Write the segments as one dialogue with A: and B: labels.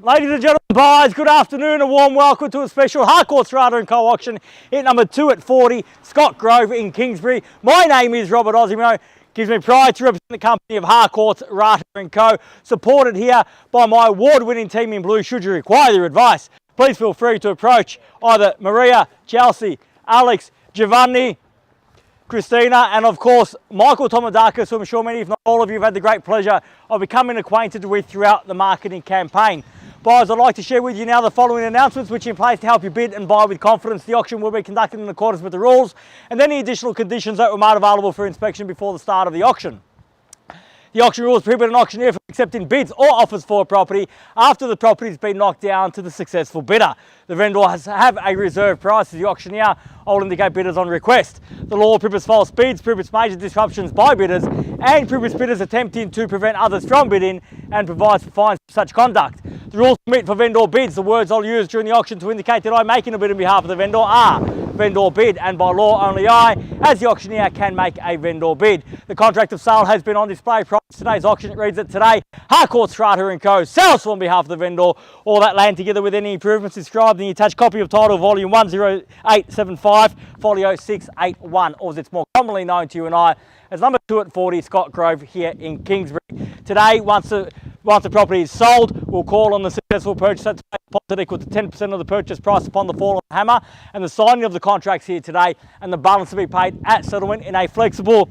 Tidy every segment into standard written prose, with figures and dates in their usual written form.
A: Ladies and gentlemen, buyers, good afternoon. A warm welcome to a special Harcourts Rata & Co auction. Hit number 2 at 40, Scott Grove in Kingsbury. My name is Robert Ozzimo. Gives me pride to represent the company of Harcourts Rata & Co. Supported here by my award-winning team in blue. Should you require their advice, please feel free to approach either Maria, Chelsea, Alex, Giovanni, Christina, and of course Michael Tomadakis, who I'm sure many, if not all of you, have had the great pleasure of becoming acquainted with throughout the marketing campaign. Buyers, I'd like to share with you now the following announcements which are in place to help you bid and buy with confidence. The auction will be conducted in accordance with the rules and any additional conditions that were made available for inspection before the start of the auction. The auction rules prohibit an auctioneer from accepting bids or offers for a property after the property has been knocked down to the successful bidder. The vendor has to have a reserve price as the auctioneer. I will indicate bidders on request. The law prohibits false bids, prohibits major disruptions by bidders, and prohibits bidders attempting to prevent others from bidding, and provides for fines for such conduct. The rules permit for vendor bids. The words I'll use during the auction to indicate that I'm making a bid on behalf of the vendor are vendor bid, and by law only I, as the auctioneer, can make a vendor bid. The contract of sale has been on display prior to today's auction. It reads that today, Harcourts Rata & Co. sells on behalf of the vendor all that land together with any improvements described in the attached copy of title volume 10875, folio 681, or as it's more commonly known to you and I as number 2 at 40, Scott Grove here in Kingsbury. Today, once the property is sold, we'll call on the successful purchaser to pay a deposit equal to 10% of the purchase price upon the fall of the hammer, and the signing of the contracts here today, and the balance to be paid at settlement in a flexible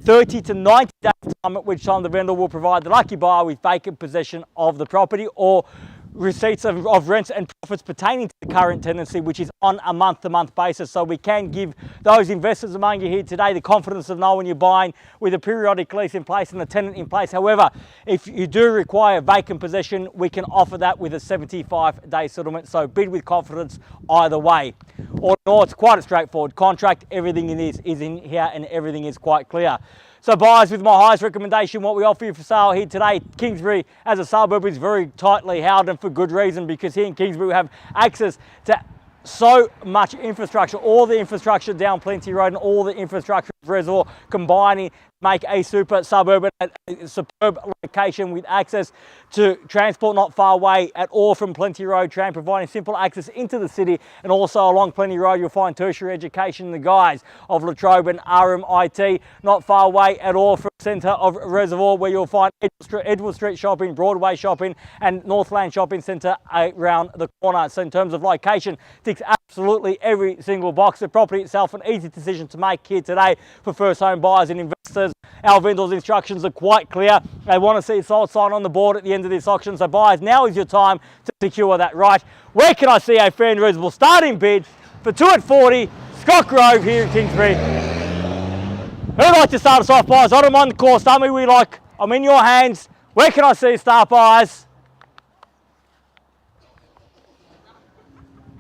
A: 30 to 90 days time, at which time the vendor will provide the lucky buyer with vacant possession of the property or receipts of rents and profits pertaining to the current tenancy, which is on a month-to-month basis. So we can give those investors among you here today the confidence of knowing you're buying with a periodic lease in place and a tenant in place. However, if you do require vacant possession, we can offer that with a 75-day settlement. So bid with confidence either way. Or no, it's quite a straightforward contract. Everything is in here and everything is quite clear. So buyers, with my highest recommendation, what we offer you for sale here today, Kingsbury as a suburb is very tightly held, and for good reason, because here in Kingsbury we have access to so much infrastructure, all the infrastructure down Plenty Road and all the infrastructure of Reservoir combining make a super suburban, a superb location with access to transport not far away at all from Plenty Road tram, providing simple access into the city, and also along Plenty Road you'll find tertiary education in the guise of La Trobe and RMIT, not far away at all from the centre of Reservoir, where you'll find Edward Street shopping, Broadway shopping and Northland shopping centre around the corner. So in terms of location, ticks absolutely every single box. The property itself an easy decision to make here today for first home buyers and investors. Our vendors' instructions are quite clear. They want to see a sold sign on the board at the end of this auction. So buyers, now is your time to secure that right. Where can I see a fair and reasonable starting bid for 2 at 40, Scott Grove here in Kingsbury? Who'd like to start us off, buyers? I don't mind the course. Tell me we like. I'm in your hands. Where can I see a start, buyers?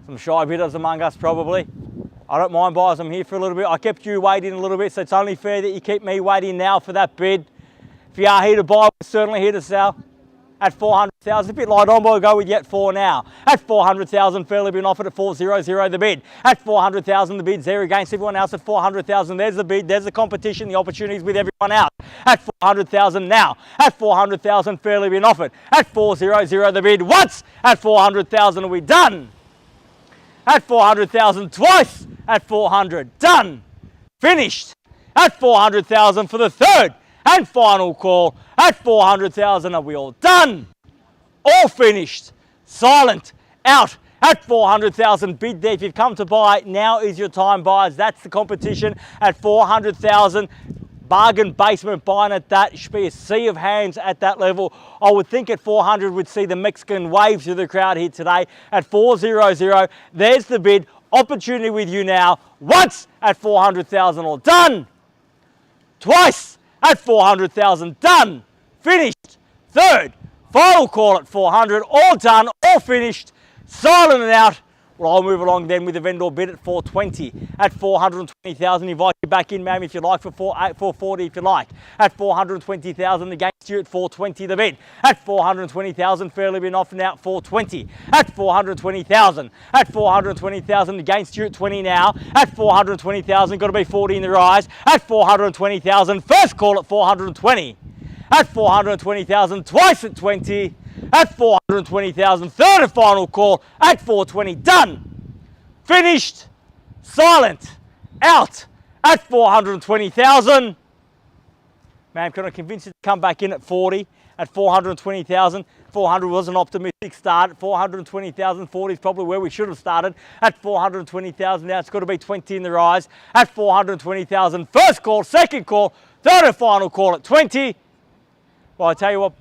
A: Some shy bidders among us probably. I don't mind, buyers, I'm here for a little bit. I kept you waiting a little bit, so it's only fair that you keep me waiting now for that bid. If you are here to buy, we're certainly here to sell. At 400,000, a bit light on, but we'll go with yet 4 now. At 400,000, fairly been offered at 400 the bid. At 400,000, the bid's there against everyone else at 400,000. There's the bid, there's the competition, the opportunities with everyone else. At 400,000 now. At 400,000, fairly been offered. At 400 the bid. Once at 400,000 are we done? At 400,000 twice. At 400, done, finished. At 400,000 for the third and final call. At 400,000, are we all done? All finished, silent, out. At 400,000, bid there. If you've come to buy, now is your time, buyers. That's the competition at 400,000. Bargain basement buying at that. It should be a sea of hands at that level. I would think at 400 we'd see the Mexican wave through the crowd here today. At 400, there's the bid. Opportunity with you now. Once at 400,000, all done. Twice at 400,000, done, finished. Third, final call at 400, all done, all finished, silent and out. Well, I'll move along then with the vendor bid at 420. At 420,000, invite you back in, ma'am, if you like, for 440 if you like. At 420,000, against you at 420 the bid. At 420,000, fairly been offered now at 420. At 420,000. At 420,000, against you at 20 now. At 420,000, got to be 40 in the rise. At 420,000, first call at 420. At 420,000, twice at 20. at 420,000. Third and final call at 420. Done. Finished. Silent. Out at 420,000. Ma'am, can I convince you to come back in at 40 at 420,000? 400 was an optimistic start. 420,000, 40 is probably where we should have started. At 420,000, now it's got to be 20 in the rise. At 420,000, first call, second call, third and final call at 20. Well, I tell you what,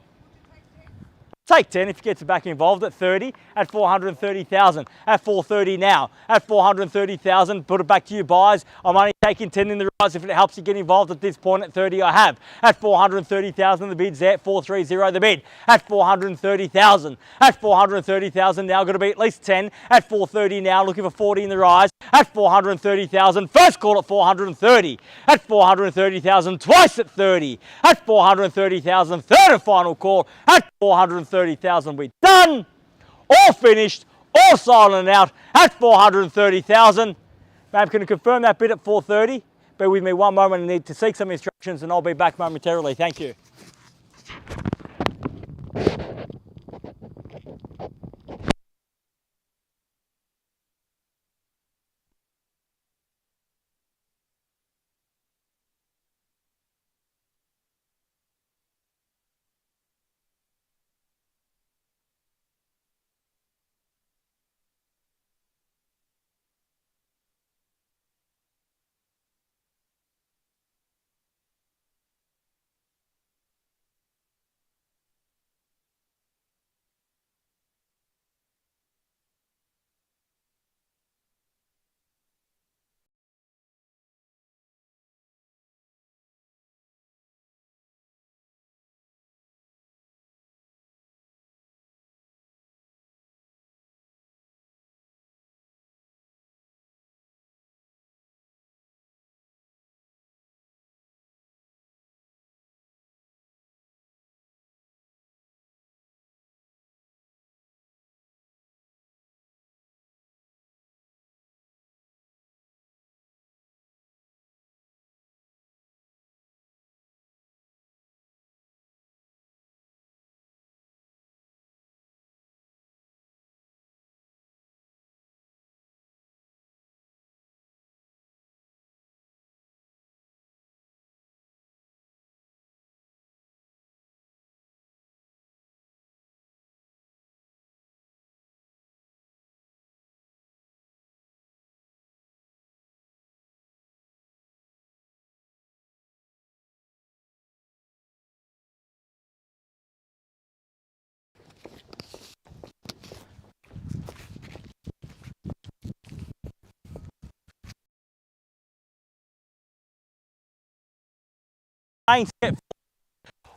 A: take 10 if you get back involved at 30, at 430,000, at 430 now, at 430,000, put it back to you buyers. I'm only taking 10 in the rise if it helps you get involved at this point. At 30 I have. At 430,000 the bid's there, 430 the bid. At 430,000, at 430,000 now got to be at least 10. At 430 now, looking for 40 in the rise. At 430,000, first call at 430. At 430,000, twice at 30. At 430,000, third and final call at 430,000. We're done, all finished, all silent out at 430,000. Ma'am, can you confirm that bid at 430? Bear with me one moment, I need to seek some instructions and I'll be back momentarily. Thank you.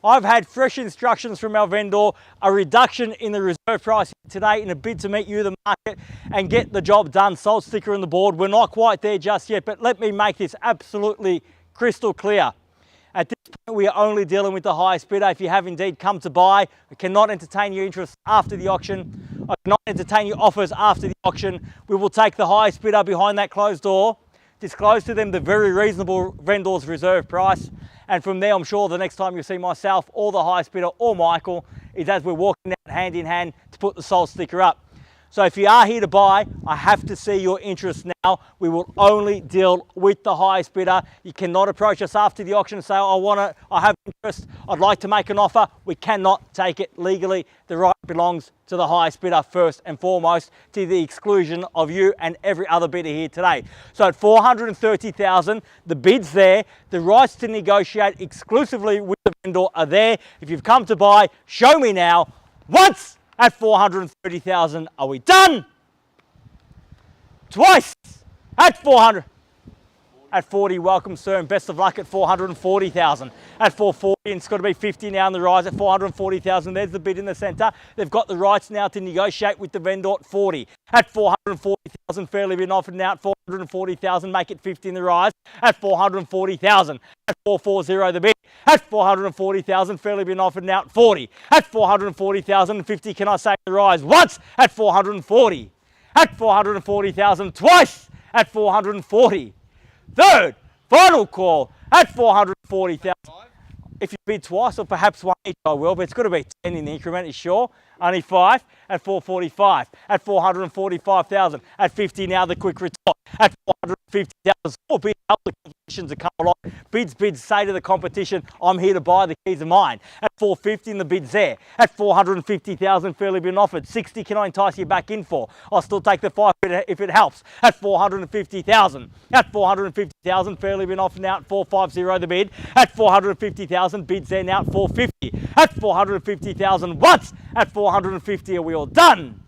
A: I've had fresh instructions from our vendor, a reduction in the reserve price today in a bid to meet you, the market, and get the job done. Sold sticker on the board. We're not quite there just yet, but let me make this absolutely crystal clear. At this point, we are only dealing with the highest bidder. If you have indeed come to buy, I cannot entertain your interest after the auction. I cannot entertain your offers after the auction. We will take the highest bidder behind that closed door, disclose to them the very reasonable vendor's reserve price, and from there, I'm sure the next time you see myself or the highest bidder or Michael is as we're walking out hand in hand to put the sold sticker up. So if you are here to buy, I have to see your interest now. We will only deal with the highest bidder. You cannot approach us after the auction and say, I have interest, I'd like to make an offer. We cannot take it legally. The right belongs to the highest bidder first and foremost, to the exclusion of you and every other bidder here today. So at 430,000, the bid's there. The rights to negotiate exclusively with the vendor are there. If you've come to buy, show me now. Once at 430,000, are we done? Twice at 400. At 40, welcome sir, and best of luck at 440,000. At 440, and it's got to be 50 now in the rise at 440,000. There's the bid in the centre. They've got the rights now to negotiate with the vendor at 40. At 440,000, fairly been offered now at 440,000, make it 50 in the rise. At 440,000. At 440 the bid. At 440,000, fairly been offered now at 40. At 440,000, 50, can I say the rise? Once at 440. At 440,000, twice at 440. Third, final call at 440,000. If you bid twice or perhaps one each, I will, but it's got to be 10 in the increment, you sure? Only 5 at 445, at 445,000, at 50 now the quick retort, at 450,000. Small bid, the competitions are coming along. Bids, say to the competition, I'm here to buy, the keys are mine. At 450 and the bid's there. At 450,000, fairly been offered. 60 can I entice you back in for? I'll still take the 5 if it helps. At 450,000. At 450,000, fairly been offered now at 450 the bid. At 450,000, bids there now at 450. At 450,000 once. At 450 are we all done?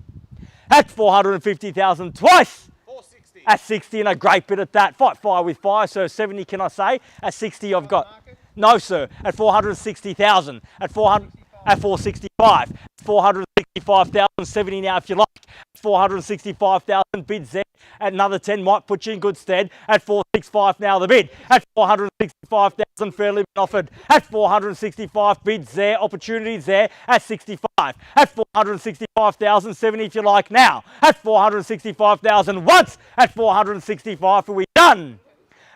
A: At 450,000 twice.
B: 460.
A: At 60 and a great bit at that. Fight fire with fire, so 70 can I say? At 60 I've got. No sir, at 460,000. At 465. 465,000, 70 now if you like. 465,000 bids there. At another 10 might put you in good stead. At 465 now the bid. At 465,000 fairly been offered. At 465 bids there, opportunities there. At 65. At 465,000, 70 if you like now. At 465,000 once. At 465 are we done?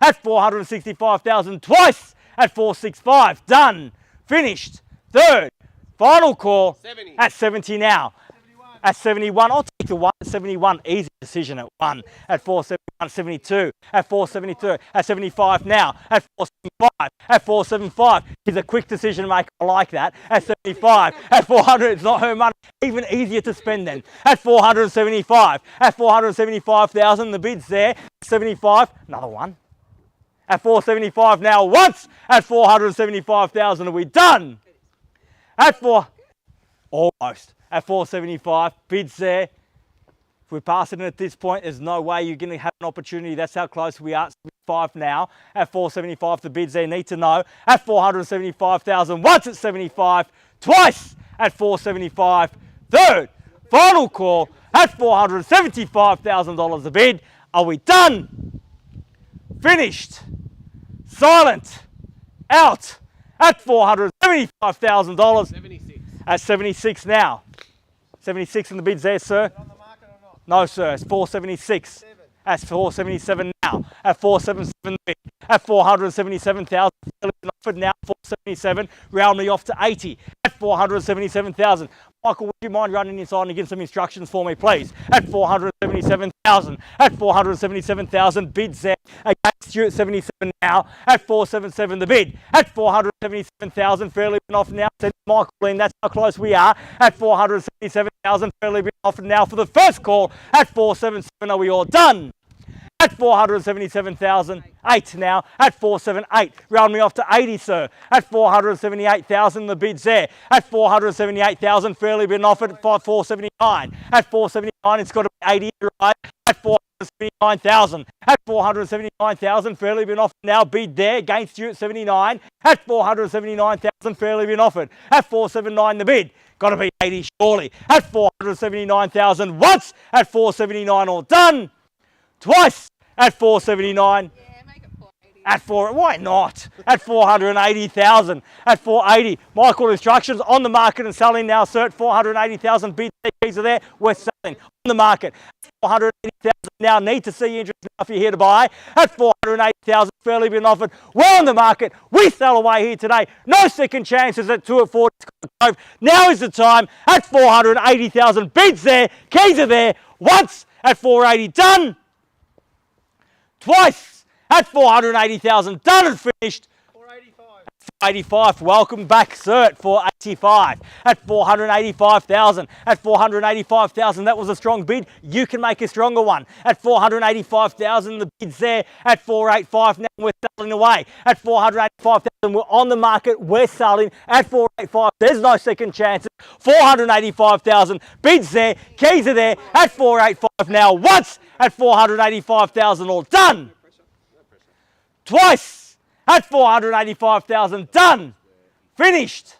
A: At 465,000 twice. At 465 done. Finished. Third. Final call.
B: 70.
A: At 70 now.
B: 71.
A: At 71, I'll take the 1 at 71. Easy decision at 1. At 471, 72. At 472. At 75 now. At 475. At 475. He's a quick decision maker. I like that. At 75. At 400, it's not her money. Even easier to spend then. At 475. At 475,000, the bid's there. At 75, another one. At 475 now once. At 475,000, are we done? At almost. At 475, bids there. If we're passing it at this point, there's no way you're going to have an opportunity. That's how close we are. 75 now. At 475, the bids there. Need to know. At 475,000, once at 75, twice at 475. Third, final call at $475,000 a bid. Are we done? Finished. Silent. Out. At $475,000.
B: 76.
A: At 76 now. 76 in the bids there, sir.
B: On the market or not?
A: No, sir. It's 476. At 477 now. At 477 bid. At 477,000. Offered now. 477. Round me off to 80. At 477,000. Michael, would you mind running inside and give some instructions for me, please? At 477,000. At 477,000, bids there. Against you at 77 now. At 477, the bid. At 477,000, fairly been offered now. Said Michael in, that's how close we are. At 477,000, fairly been offered now for the first call. At 477, are we all done? At 477,000, 8 now. At 478, round me off to 80, sir. At 478,000, the bid's there. At 478,000, fairly been offered at 479. At 479, it's got to be 80, right? At 479,000. At 479,000, fairly been offered now. Bid there against you at 79. At 479,000, fairly been offered. At 479, the bid. Got to be 80 surely. At 479,000 once. At 479, all done. Twice at 479.
C: Yeah, make it 480.
A: At 4, why not? At 480,000. At 480. Michael, instructions on the market and selling now, sir. At 480,000 bids. Keys are there. We're selling on the market. 480,000 now. Need to see interest now if you're here to buy. At 480,000, fairly been offered. We're on the market. We sell away here today. No second chances at 2 at 4. Now is the time. At 480,000 bids there. Keys are there. Once at 480 done. Twice at 480,000, done and finished.
B: 485.
A: 485, welcome back, sir, at 485. At 485,000, at 485,000, that was a strong bid. You can make a stronger one. At 485,000, the bid's there. At 485, now we're selling away. At 485,000, we're on the market, we're selling. At 485, there's no second chances. 485,000, bids there, keys are there. At 485 now, once at 485,000, all done. Twice at 485,000, done. Finished.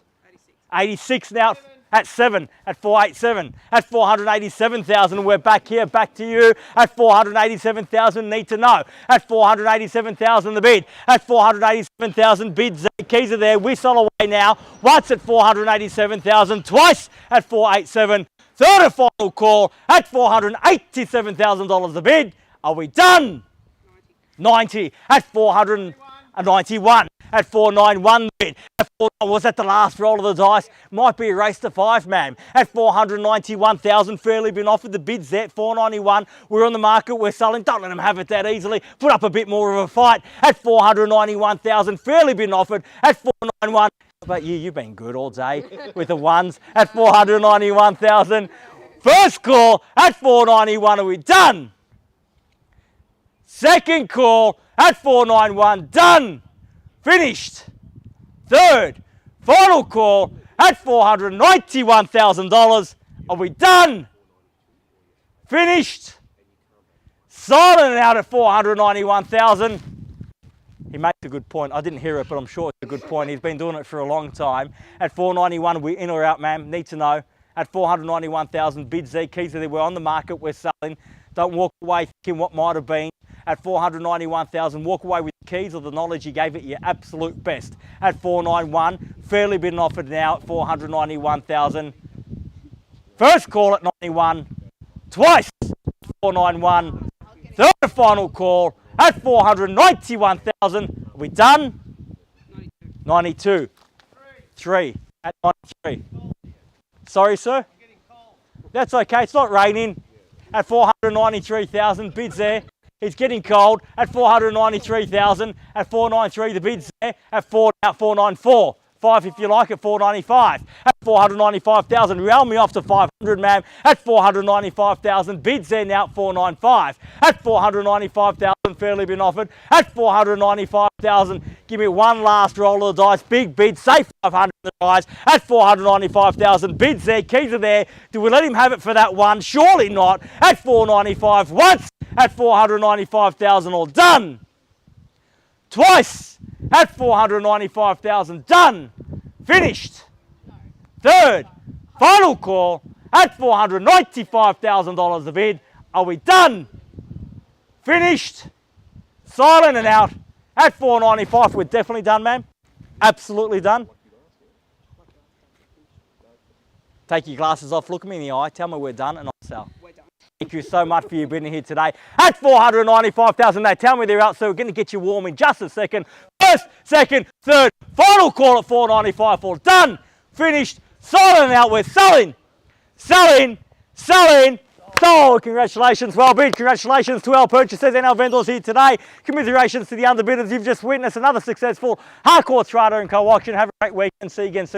A: 86 now at 7 at 487. At 487,000, we're back here, back to you. At 487,000, need to know. At 487,000, the bid. At 487,000, bids, keys are there. We sell away now. Once at 487,000, twice at 487. Third and final call at $487,000 the bid. Are we done? 90 at 491 at 491 bid. At 4, was that the last roll of the dice? Might be a race to 5, man. At 491,000, fairly been offered the bids there. 491, we're on the market, we're selling. Don't let them have it that easily. Put up a bit more of a fight. At 491,000, fairly been offered. At 491, but you've been good all day with the ones. At 491,000, first call at 491, are we done? Second call at 491, done. Finished. Third, final call at $491,000. Are we done? Finished. Silent out at 491,000. He makes a good point. I didn't hear it, but I'm sure it's a good point. He's been doing it for a long time. At 491, we in or out, ma'am? Need to know. At 491,000, bids there, keys are there. We're on the market, we're selling. Don't walk away thinking what might have been. At 491,000, walk away with the keys or the knowledge you gave it your absolute best. At 491, fairly been offered now at 491,000. First call at 91, twice 491. Third and final call at 491,000. Are we done? 92. 3 at 93. Sorry, sir? That's okay, it's not raining. At 493,000, bids there. It's getting cold at 493,000. At 493, the bid's there. At 494. 5 if you like at 495. At 495,000, round me off to 500, ma'am. At 495,000, bids there now at 495. At 495,000, fairly been offered. At 495,000, give me one last roll of the dice. Big bid, say 500 the dice. At 495,000, bids there, keys are there. Do we let him have it for that one? Surely not. At 495 once. At 495,000, all done. Twice at 495,000, done. Finished. Third, final call at $495,000 the bid. Are we done? Finished. Silent and out at 495. We're definitely done, ma'am. Absolutely done. Take your glasses off, look me in the eye, tell me we're done, and I'll sell. Thank you so much for you being here today. At 495,000, they tell me they're out, so we're going to get you warm in just a second. First, second, third, final call at 495. All done, finished, silent out. We're selling, selling, selling. Sold. Congratulations, well bid. Congratulations to our purchasers and our vendors here today. Commiserations to the underbidders. You've just witnessed another successful Harcourts Rata & Co auction. Have a great week and see you again soon.